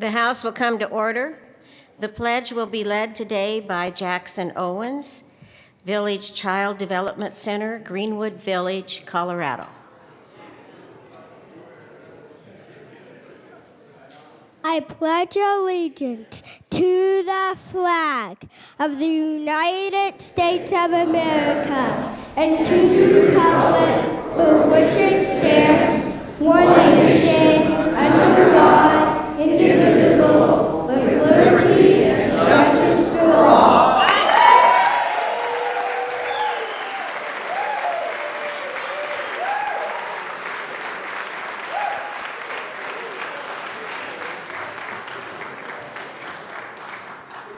The House will come to order. The pledge will be led today by Jackson Owens, Village Child Development Center, Greenwood Village, Colorado. I pledge allegiance to the flag of the United States of America and to the republic for which it stands, one nation, under God, indivisible, with liberty and justice for all.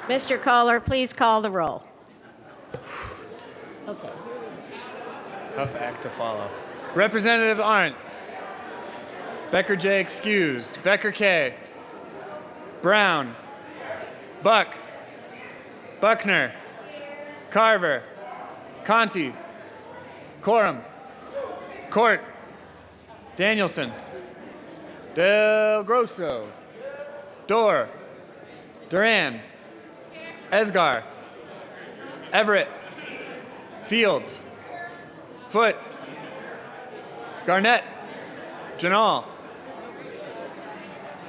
Mr. Caller, please call the roll. Okay. Tough act to follow. Representative Arndt. Becker J. excused. Becker K. Brown. Buck. Buckner. Carver. Conti. Corum. Court. Danielson. Del Grosso. Dorr. Duran. Esgar. Everett. Fields. Foote. Garnett. Janal.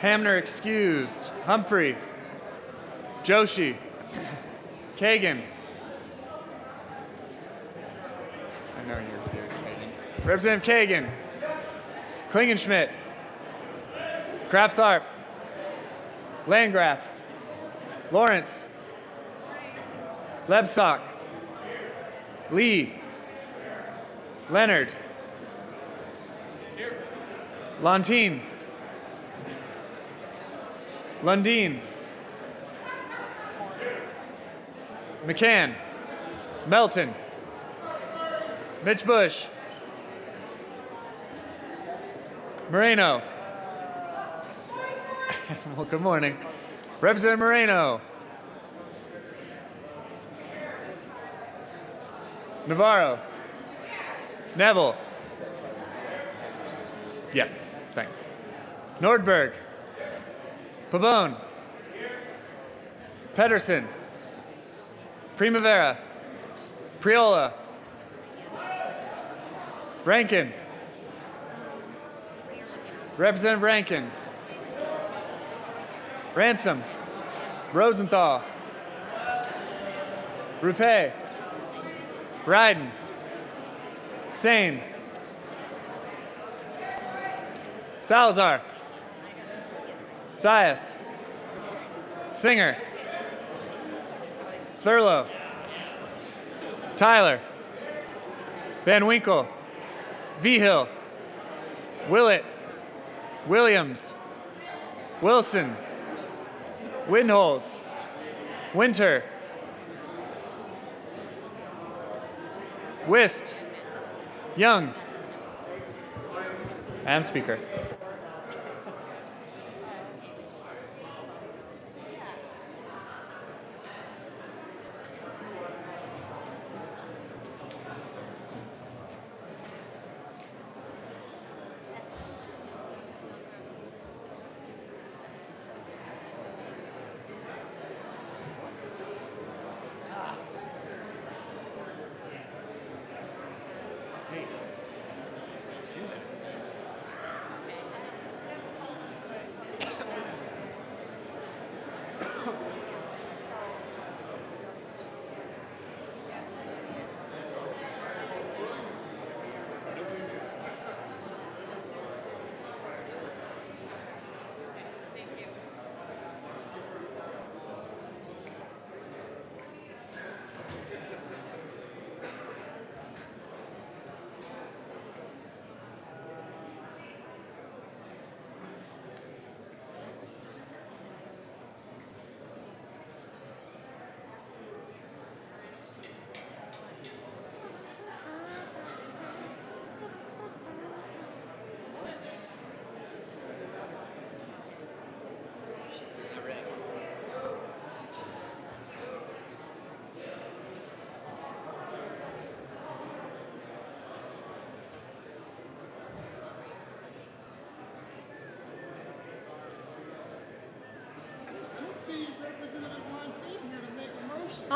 Hamner excused. Humphrey. Joshi. Kagan. I know you're here, Kagan. Representative Kagan. Klingenschmidt. Kraft Tharp. Landgraf. Lawrence. Lebsock. Lee. Leonard. Lontine. Lundeen. McCann. Melton. Mitch Bush. Moreno. Well, good morning. Representative Moreno. Navarro. Neville. Yeah, thanks. Nordberg. Pabon. Pedersen. Primavera. Priola. Rankin. Representative Rankin. Ransom. Rosenthal. Rupe. Ryden. Sane. Salazar. Sias. Singer. Thurlow. Tyler. Van Winkle. Vigil. Willett. Williams. Wilson. Windholes. Winter. Wist. Young. Madam Speaker.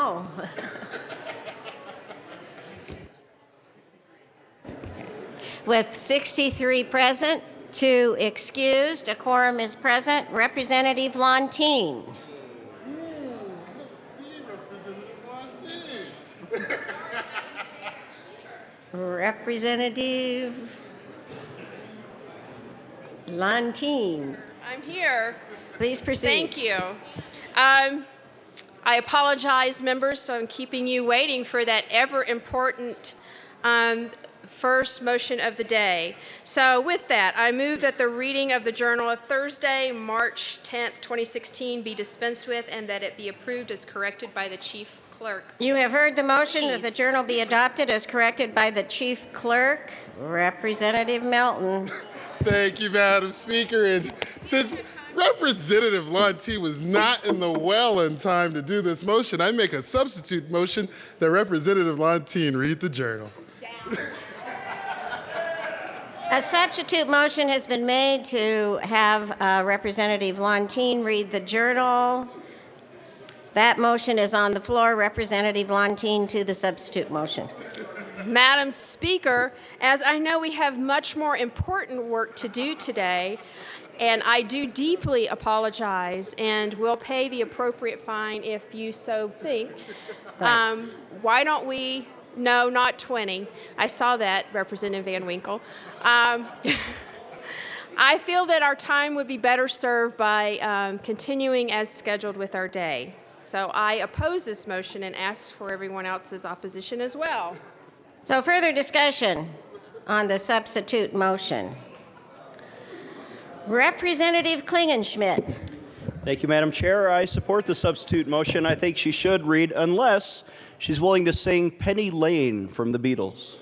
Oh. With 63 present, 2 excused, a quorum is present. Representative Lontine. Representative Lontine. I'm here. Please proceed. Thank you. I apologize, members, so I'm keeping you waiting for that ever important first motion of the day. So with that, I move that the reading of the Journal of Thursday, March 10th, 2016 be dispensed with and that it be approved as corrected by the Chief Clerk. You have heard the motion that the Please. journal be adopted as corrected by the Chief Clerk. Representative Melton. Thank you, Madam Speaker. And since Representative Lontine was not in the well in time to do this motion, I make a substitute motion that Representative Lontine read the journal. A substitute motion has been made to have Representative Lontine read the journal. That motion is on the floor. Representative Lontine to the substitute motion. Madam Speaker, as I know we have much more important work to do today, and I do deeply apologize and will pay the appropriate fine if you so think, why don't we, no, not 20. I saw that, Representative Van Winkle. I feel that our time would be better served by continuing as scheduled with our day. So I oppose this motion and ask for everyone else's opposition as well. So further discussion on the substitute motion. Representative Klingenschmidt. Thank you, Madam Chair. I support the substitute motion. I think she should read unless she's willing to sing Penny Lane from the Beatles.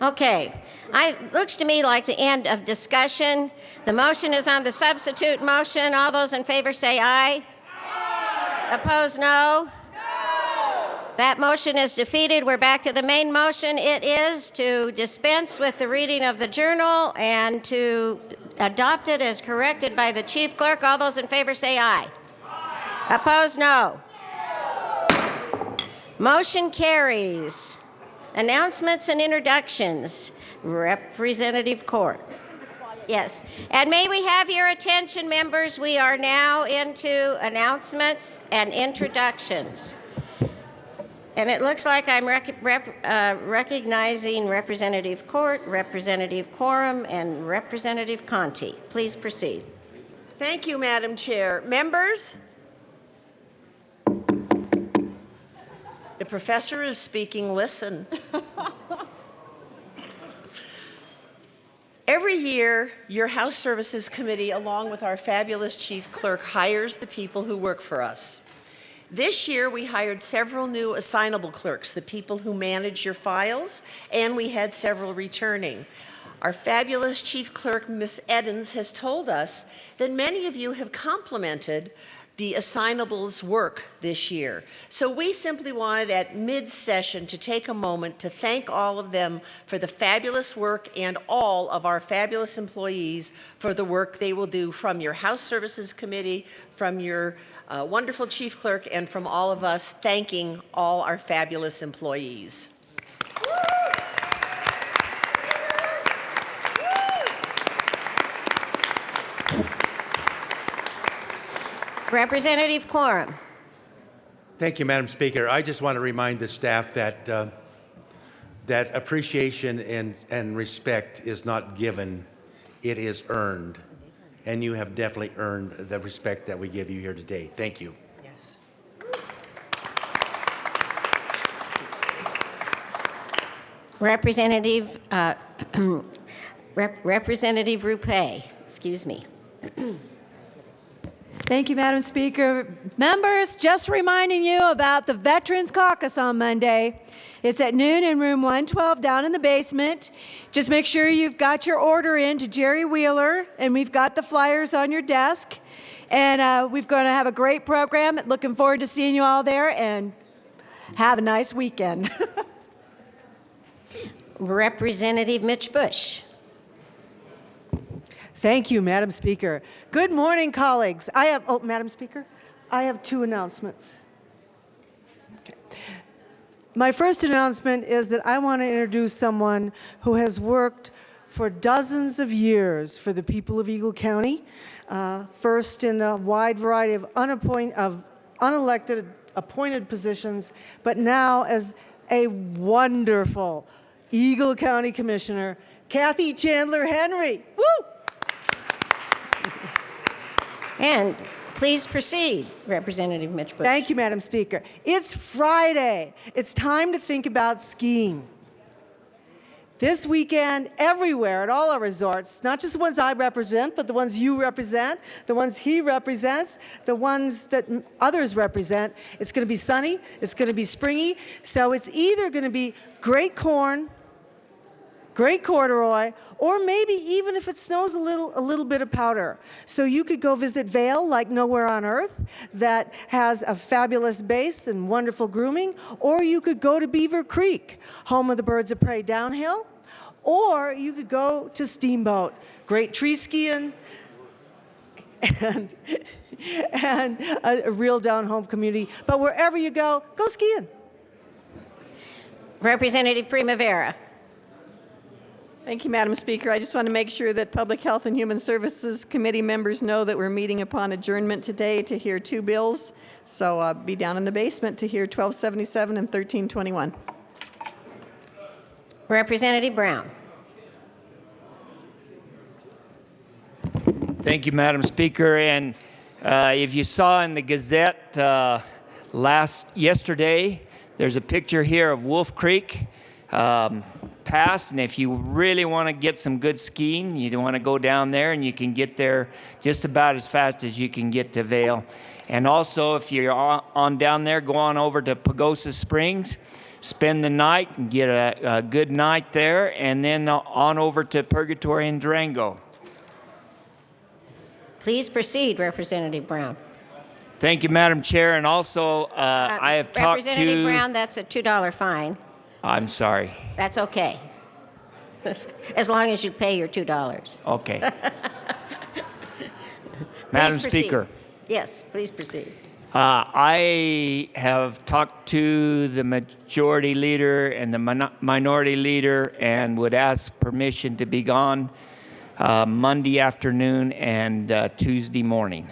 Okay. Looks to me like the end of discussion. The motion is on the substitute motion. All those in favor say aye. Opposed, no? That motion is defeated. We're back to the main motion. It is to dispense with the reading of the journal and to adopt it as corrected by the Chief Clerk. All those in favor say aye. Opposed, no. Motion carries. Announcements and introductions. Representative Court. Yes. And may we have your attention, members? We are now into announcements and introductions. And it looks like I'm recognizing Representative Court, Representative Quorum, and Representative Conti. Please proceed. Thank you, Madam Chair. Members, the professor is speaking. Listen. Every year, your House Services Committee, along with our fabulous Chief Clerk, hires the people who work for us. This year, we hired several new assignable clerks, the people who manage your files, and we had several returning. Our fabulous Chief Clerk, Ms. Edens, has told us that many of you have complimented the assignables work this year. So we simply wanted at mid-session to take a moment to thank all of them for the fabulous work and all of our fabulous employees for the work they will do from your House Services Committee, from your wonderful Chief Clerk, and from all of us, thanking all our fabulous employees. Representative Quorum. Thank you, Madam Speaker. I just want to remind the staff that that appreciation and respect is not given, it is earned. And you have definitely earned the respect that we give you here today. Thank you. Yes. Representative Representative Rupe. Excuse me. Thank you, Madam Speaker. Members, just reminding you about the Veterans Caucus on Monday. It's at noon in room 112 down in the basement. Just make sure you've got your order in to Jerry Wheeler, and we've got the flyers on your desk. And we're going to have a great program. Looking forward to seeing you all there, and have a nice weekend. Representative Mitch Bush. Thank you, Madam Speaker. Good morning, colleagues. Madam Speaker, I have two announcements. My first announcement is that I want to introduce someone who has worked for dozens of years for the people of Eagle County, first in a wide variety of unelected appointed positions, but now as a wonderful Eagle County Commissioner, Kathy Chandler Henry. Woo! And please proceed, Representative Mitch Bush. Thank you, Madam Speaker. It's Friday. It's time to think about skiing. This weekend, everywhere at all our resorts, not just the ones I represent, but the ones you represent, the ones he represents, the ones that others represent, it's going to be sunny, it's going to be springy, so it's either going to be great corn, great corduroy, or maybe even if it snows a little bit of powder. So you could go visit Vail like nowhere on earth that has a fabulous base and wonderful grooming, or you could go to Beaver Creek, home of the Birds of Prey downhill, or you could go to Steamboat, great tree skiing, and a real down-home community. But wherever you go skiing. Representative Primavera. Thank you, Madam Speaker. I just want to make sure that Public Health and Human Services Committee members know that we're meeting upon adjournment today to hear two bills. So be down in the basement to hear 1277 and 1321. Representative Brown. Thank you, Madam Speaker. And if you saw in the Gazette yesterday, there's a picture here of Wolf Creek Pass, and if you really want to get some good skiing, you want to go down there, and you can get there just about as fast as you can get to Vail. And also, if you're on down there, go on over to Pagosa Springs, spend the night and get a good night there, and then on over to Purgatory in Durango. Please proceed, Representative Brown. Thank you, Madam Chair. And also, I have talked to... Representative Brown, that's a $2 fine. I'm sorry. That's okay. As long as you pay your $2. Okay. Madam Speaker. Yes, please proceed. I have talked to the majority leader and the minority leader and would ask permission to be gone Monday afternoon and Tuesday morning.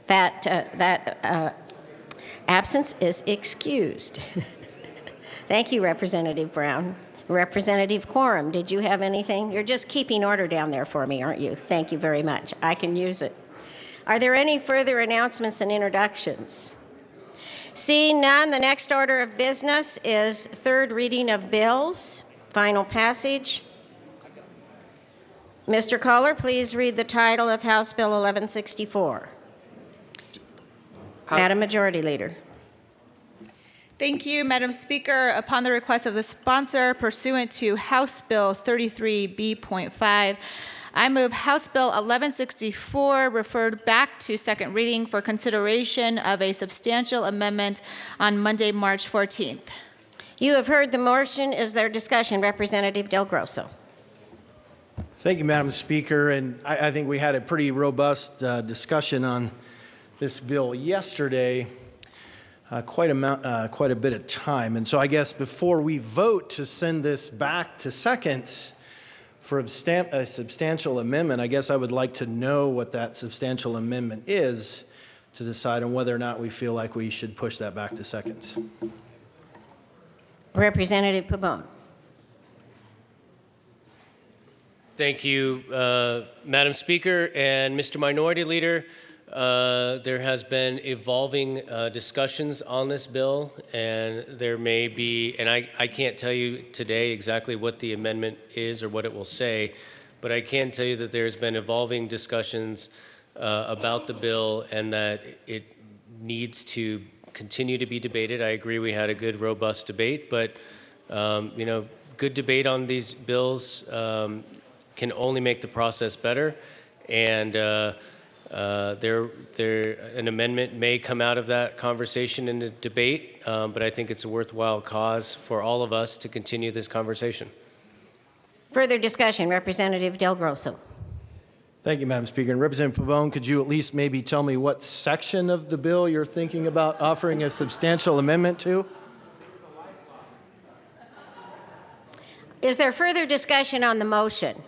That absence is excused. Thank you, Representative Brown. Representative Quorum, did you have anything? You're just keeping order down there for me, aren't you? Thank you very much. I can use it. Are there any further announcements and introductions? Seeing none, the next order of business is third reading of bills, final passage. Mr. Kohler, please read the title of House Bill 1164. Madam Majority Leader. Thank you, Madam Speaker. Upon the request of the sponsor, pursuant to House Bill 33B.5, I move House Bill 1164 referred back to second reading for consideration of a substantial amendment on Monday, March 14th. You have heard the motion. Is there discussion? Representative Del Grosso. Thank you, Madam Speaker. And I think we had a pretty robust discussion on this bill yesterday, quite a bit of time. And so I guess before we vote to send this back to seconds for a substantial amendment, I guess I would like to know what that substantial amendment is to decide on whether or not we feel like we should push that back to seconds. Representative Pabon. Thank you, Madam Speaker and Mr. Minority Leader. There has been evolving discussions on this bill, and there may be, and I can't tell you today exactly what the amendment is or what it will say, but I can tell you that there's been evolving discussions about the bill and that it needs to continue to be debated. I agree we had a good, robust debate, but good debate on these bills can only make the process better, and an amendment may come out of that conversation in the debate, but I think it's a worthwhile cause for all of us to continue this conversation. Further discussion, Representative Del Grosso. Thank you, Madam Speaker. And Representative Pabon, could you at least maybe tell me what section of the bill you're thinking about offering a substantial amendment to? Is there further discussion on the motion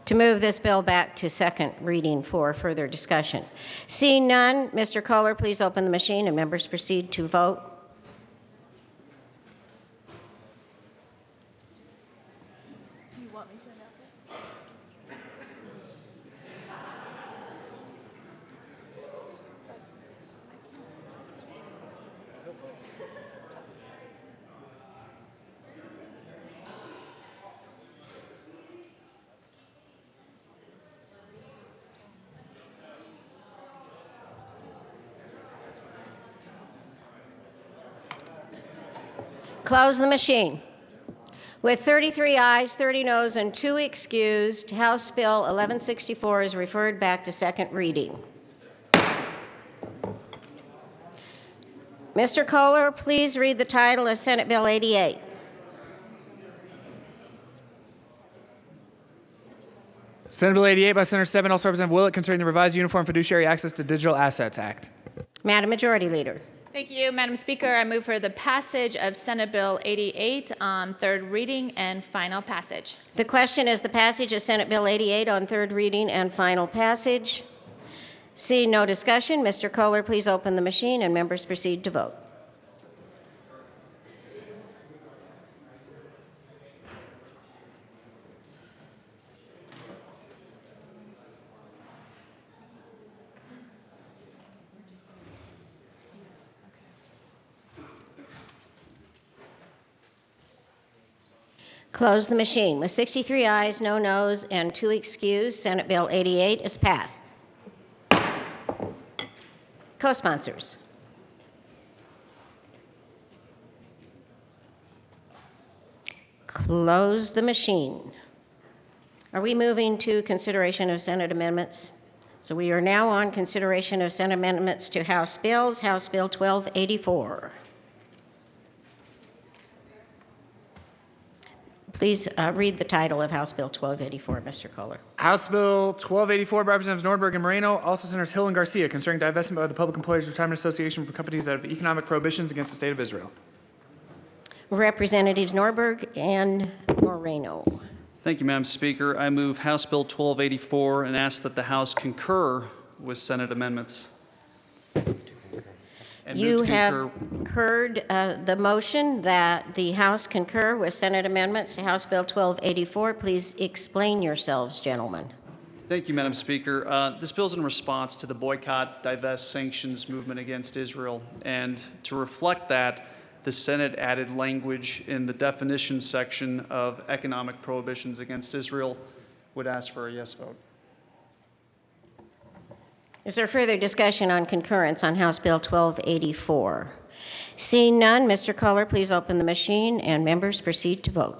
to move this bill back to second reading for further discussion? Seeing none, Mr. Kohler, please open the machine and members proceed to vote. Close the machine. With 33 ayes, 30 noes, and 2 excused, House Bill 1164 is referred back to second reading. Mr. Kohler, please read the title of Senate Bill 88. Senate Bill 88 by Senator Stebbins, also Representative Willett, concerning the revised Uniform Fiduciary Access to Digital Assets Act. Madam Majority Leader. Thank you, Madam Speaker. I move for the passage of Senate Bill 88 on third reading and final passage. The question is the passage of Senate Bill 88 on third reading and final passage. Seeing no discussion, Mr. Kohler, please open the machine and members proceed to vote. Close the machine. With 63 ayes, no noes, and 2 excused, Senate Bill 88 is passed. Co-sponsors. Close the machine. Are we moving to consideration of Senate amendments? So we are now on consideration of Senate amendments to House bills. House Bill 1284. Please read the title of House Bill 1284, Mr. Kohler. House Bill 1284 by Representatives Nordberg and Moreno, also Senators Hill and Garcia, concerning divestment by the Public Employees Retirement Association from companies that have economic prohibitions against the State of Israel. Representatives Nordberg and Moreno. Thank you, Madam Speaker. I move House Bill 1284 and ask that the House concur with Senate amendments. And You have heard the motion that the House concur with Senate amendments to House Bill 1284. Please explain yourselves, gentlemen. Thank you, Madam Speaker. This bill is in response to the boycott, divest, sanctions movement against Israel. And to reflect that, the Senate added language in the definition section of economic prohibitions against Israel. Would ask for a yes vote. Is there further discussion on concurrence on House Bill 1284? Seeing none, Mr. Kohler, please open the machine and members proceed to vote.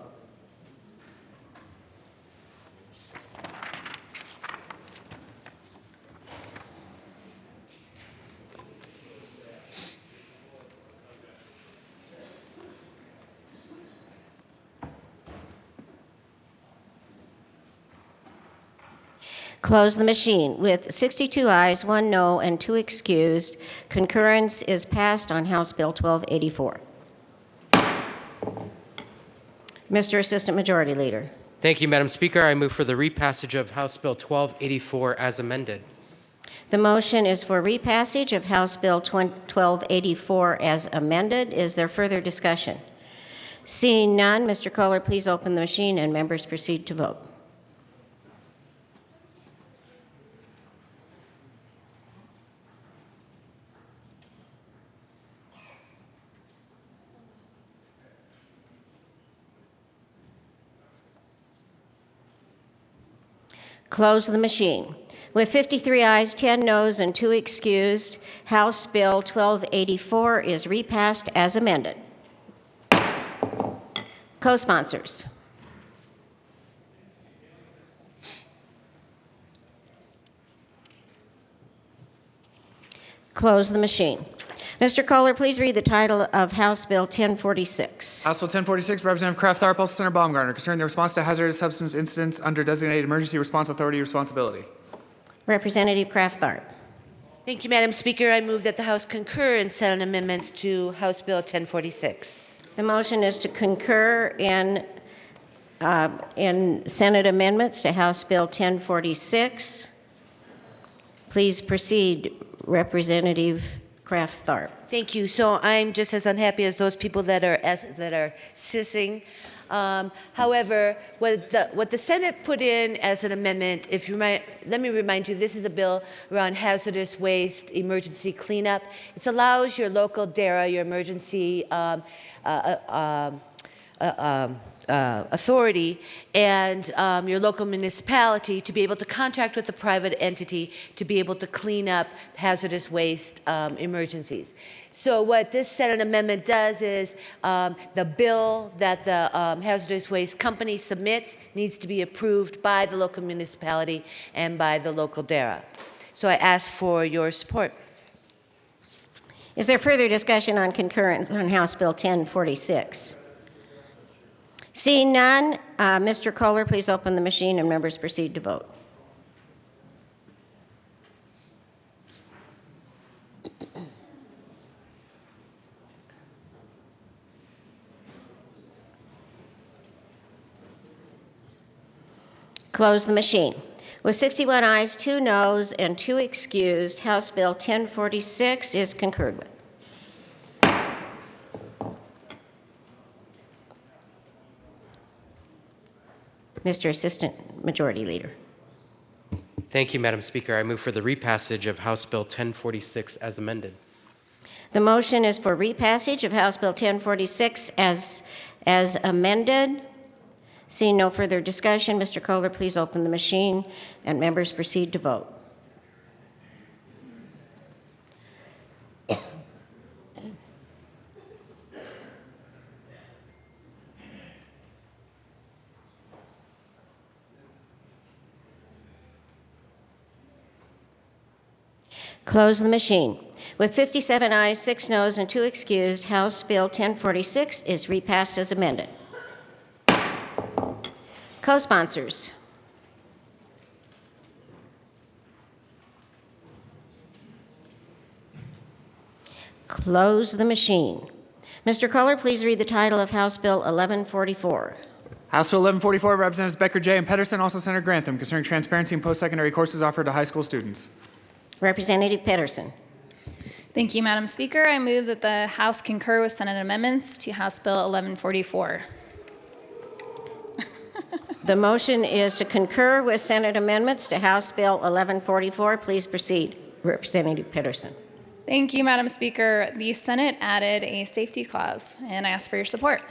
Close the machine. With 62 ayes, 1 no, and 2 excused, concurrence is passed on House Bill 1284. Mr. Assistant Majority Leader. Thank you, Madam Speaker. I move for the repassage of House Bill 1284 as amended. The motion is for repassage of House Bill 1284 as amended. Is there further discussion? Seeing none, Mr. Kohler, please open the machine and members proceed to vote. Close the machine. With 53 ayes, 10 noes, and 2 excused, House Bill 1284 is repassed as amended. Co-sponsors. Close the machine. Mr. Kohler, please read the title of House Bill 1046. House Bill 1046, Representative Kraft Tharp, also Senator Baumgartner, concerning the response to hazardous substance incidents under designated emergency response authority responsibility. Representative Kraft Tharp. Thank you, Madam Speaker. I move that the House concur in Senate amendments to House Bill 1046. The motion is to concur in in Senate amendments to House Bill 1046. Please proceed, Representative Kraft Tharp. Thank you. So I'm just as unhappy as those people that are sissing. However, what the Senate put in as an amendment, let me remind you, this is a bill around hazardous waste emergency cleanup. It allows your local DARA, your emergency authority, and your local municipality to be able to contract with a private entity to be able to clean up hazardous waste emergencies. So what this Senate amendment does is the bill that the hazardous waste company submits needs to be approved by the local municipality and by the local DARA. So I ask for your support. Is there further discussion on concurrence on House Bill 1046? Seeing none, Mr. Kohler, please open the machine and members proceed to vote. Close the machine. With 61 ayes, 2 noes, and 2 excused, House Bill 1046 is concurred with. Mr. Assistant Majority Leader. Thank you, Madam Speaker. I move for the repassage of House Bill 1046 as amended. The motion is for repassage of House Bill 1046 as amended. Seeing no further discussion, Mr. Kohler, please open the machine and members proceed to vote. Close the machine. With 57 ayes, 6 noes, and 2 excused, House Bill 1046 is repassed as amended. Co-sponsors. Close the machine. Mr. Kohler, please read the title of House Bill 1144. House Bill 1144, Representatives Becker, Jay, and Pedersen, also Senator Grantham, concerning transparency in post-secondary courses offered to high school students. Representative Pedersen. Thank you, Madam Speaker. I move that the House concur with Senate amendments to House Bill 1144. The motion is to concur with Senate amendments to House Bill 1144. Please proceed, Representative Pedersen. Thank you, Madam Speaker. The Senate added a safety clause, and I ask for your support.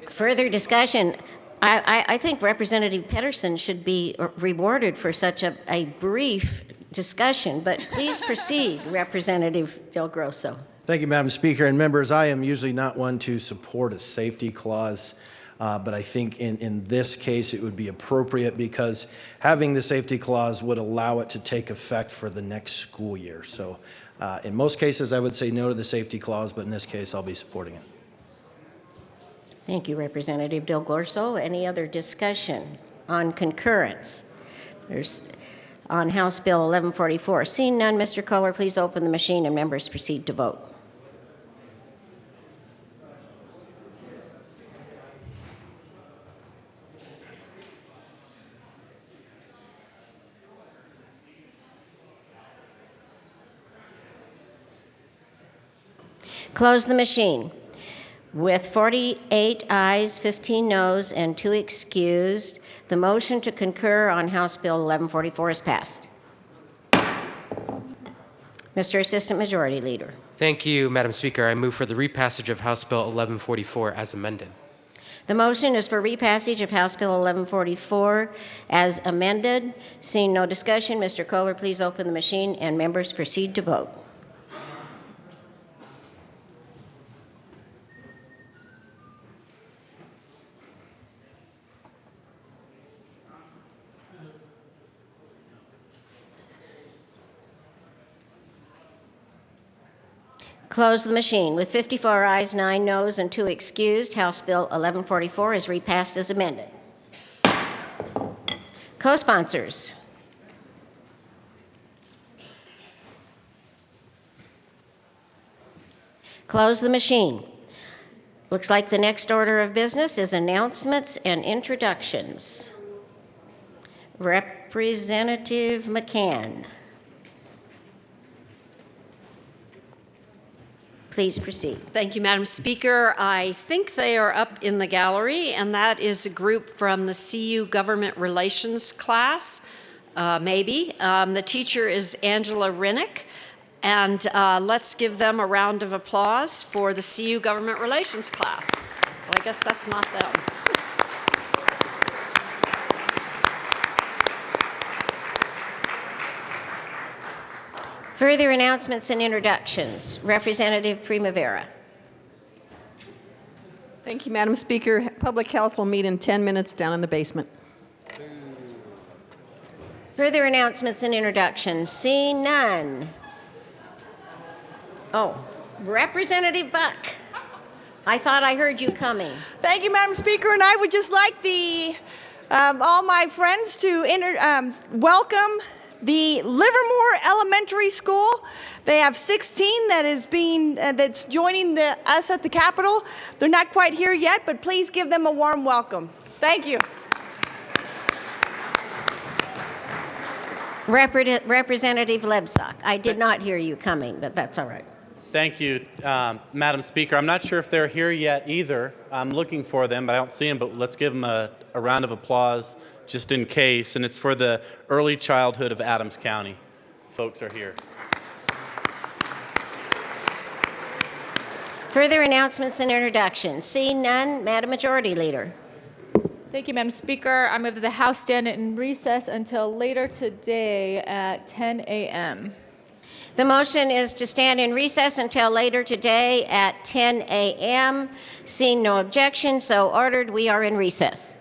Further discussion. I think Representative Pedersen should be rewarded for such a brief discussion, but please proceed, Representative Del Grosso. Thank you, Madam Speaker. And members, I am usually not one to support a safety clause, but I think in this case it would be appropriate because having the safety clause would allow it to take effect for the next school year. So in most cases, I would say no to the safety clause, but in this case, I'll be supporting it. Thank you, Representative Del Grosso. Any other discussion on concurrence? There's on House Bill 1144. Seeing none, Mr. Kohler, please open the machine and members proceed to vote. Close the machine. With 48 ayes, 15 noes, and 2 excused, the motion to concur on House Bill 1144 is passed. Mr. Assistant Majority Leader. Thank you, Madam Speaker. I move for the repassage of House Bill 1144 as amended. The motion is for repassage of House Bill 1144 as amended. Seeing no discussion, Mr. Kohler, please open the machine and members proceed to vote. Close the machine. With 54 ayes, 9 noes, and 2 excused, House Bill 1144 is repassed as amended. Co-sponsors. Close the machine. Looks like the next order of business is announcements and introductions. Representative McCann. Please proceed. Thank you, Madam Speaker. I think they are up in the gallery, and that is a group from the CU Government Relations class, maybe. The teacher is Angela Rennick, and let's give them a round of applause for the CU Government Relations class. Well, I guess that's not them. Further announcements and introductions. Representative Primavera. Thank you, Madam Speaker. Public Health will meet in 10 minutes down in the basement. Further announcements and introductions. Seeing none. Oh, Representative Buck. I thought I heard you coming. Thank you, Madam Speaker, and I would just like all my friends to welcome the Livermore Elementary School. They have 16 that's joining us at the Capitol. They're not quite here yet, but please give them a warm welcome. Thank you. Representative Lebsack. I did not hear you coming, but that's all right. Thank you, Madam Speaker. I'm not sure if they're here yet either. I'm looking for them, but I don't see them, but let's give them a round of applause just in case, and it's for the early childhood of Adams County. Folks are here. Further announcements and introductions. Seeing none, Madam Majority Leader. Thank you, Madam Speaker. I move that the House stand in recess until later today at 10 a.m. The motion is to stand in recess until later today at 10 a.m. Seeing no objection, so ordered, we are in recess.